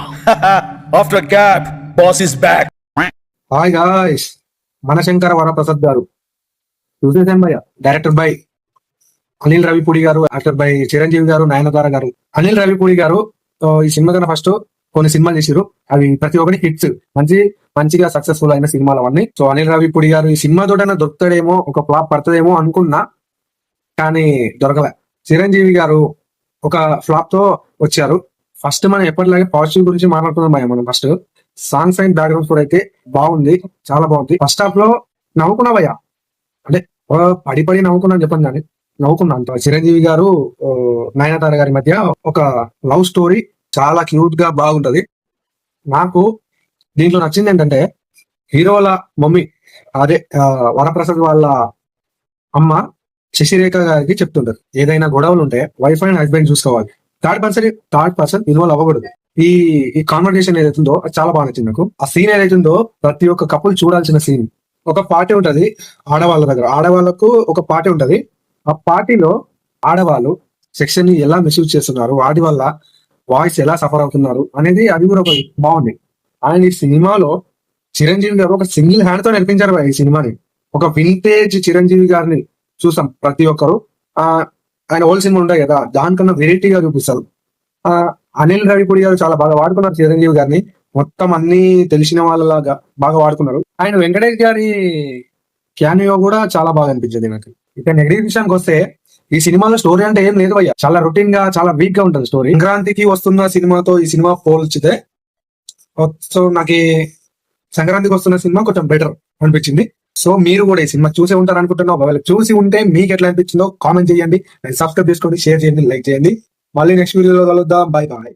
అనుకుంటున్నావు? After a gap, boss is back. Hi guys, Manashankara Varaprasad garu చూసేసాను భయ్య. డైరెక్టర్ బై అనిల్ రవిపూడి గారు, యాక్టర్ బై చిరంజీవి గారు, నయనతార గారు. అనిల్ రవిపూడి గారు ఈ సినిమా కన్నా ఫస్ట్ కొన్ని సినిమాలు చేసిరు. అవి ప్రతి ఒక్కటి హిట్స్, మంచిగా సక్సెస్ఫుల్ అయిన సినిమాలు అవన్నీ. సో అనిల్ రవిపూడి గారు ఈ సినిమా తోటైనా దొరుకుతాడేమో, ఒక ఫ్లాప్ పడుతుందేమో అనుకున్నా, కానీ దొరకలే. చిరంజీవి గారు ఒక ఫ్లాప్ తో వచ్చారు. ఫస్ట్ మనం ఎప్పటిలాగే పాజిటివ్ గురించి మాట్లాడుతున్నాం భయ్య. మనం first songs and background score అయితే బాగుంది, చాలా బాగుంది. ఫస్ట్ హాఫ్ లో నవ్వుకున్నా భయ్య, అంటే పడి నవ్వుకున్నాను చెప్పండి, కానీ నవ్వుకున్నా అంత. చిరంజీవి గారు నయనతార గారి మధ్య ఒక లవ్ స్టోరీ చాలా క్యూట్ గా బాగుంటది. నాకు దీంట్లో నచ్చింది ఏంటంటే, హీరోల మమ్మీ అదే వరప్రసాద్ వాళ్ళ అమ్మ శశిరేఖ గారికి చెప్తుంటారు, ఏదైనా గొడవలు ఉంటే వైఫ్ అండ్ హస్బెండ్ చూసుకోవాలి, థర్డ్ పర్సన్ ఇన్వాల్వ్ అవ్వకూడదు. ఈ కాన్వర్సేషన్ ఏదైతుందో అది చాలా బాగా నచ్చింది నాకు. ఆ సీన్ ఏదైతుందో ప్రతి ఒక్క కపుల్ చూడాల్సిన సీన్. ఒక పార్టీ ఉంటది ఆడవాళ్ళ దగ్గర, ఆడవాళ్ళకు ఒక పార్టీ ఉంటది. ఆ పార్టీలో ఆడవాళ్ళు సెక్షన్ ని ఎలా మిస్యూజ్ చేస్తున్నారు, వాటి వల్ల వాయిస్ ఎలా సఫర్ అవుతున్నారు అనేది అది కూడా ఒక బాగుంది. అండ్ ఈ సినిమాలో చిరంజీవి గారు ఒక సింగిల్ హ్యాండ్ తో నడిపించారు ఈ సినిమాని. ఒక వింటేజ్ చిరంజీవి గారిని చూసాం ప్రతి ఒక్కరు. ఆయన ఓల్డ్ సినిమా ఉంటాయి కదా, దానికన్నా వెరైటీగా చూపిస్తారు. అనిల్ రవిపూడి గారు చాలా బాగా వాడుకున్నారు చిరంజీవి గారిని, మొత్తం అన్ని తెలిసిన వాళ్ళలాగా బాగా వాడుకున్నారు. ఆయన వెంకటేష్ గారి క్యామియో కూడా చాలా బాగా అనిపించింది నాకు. ఇక నెగిటివ్ విషయానికి వస్తే, ఈ సినిమాలో స్టోరీ అంటే ఏం లేదు అయ్యా, చాలా రొటీన్ గా చాలా వీక్ గా ఉంటుంది స్టోరీ. సంక్రాంతికి వస్తున్న సినిమాతో ఈ సినిమా పోల్చితే, సో నాకు సంక్రాంతికి వస్తున్న సినిమా కొంచెం బెటర్ అనిపించింది. సో మీరు కూడా ఈ సినిమా చూసే ఉంటారు అనుకుంటున్నా. ఒకవేళ చూసి ఉంటే మీకు ఎట్లా అనిపించిందో కామెంట్ చేయండి, సబ్స్క్రైబ్ చేసుకోండి, షేర్ చేయండి, లైక్ చేయండి. మళ్ళీ నెక్స్ట్ వీడియోలో కలుద్దాం. Bye bye.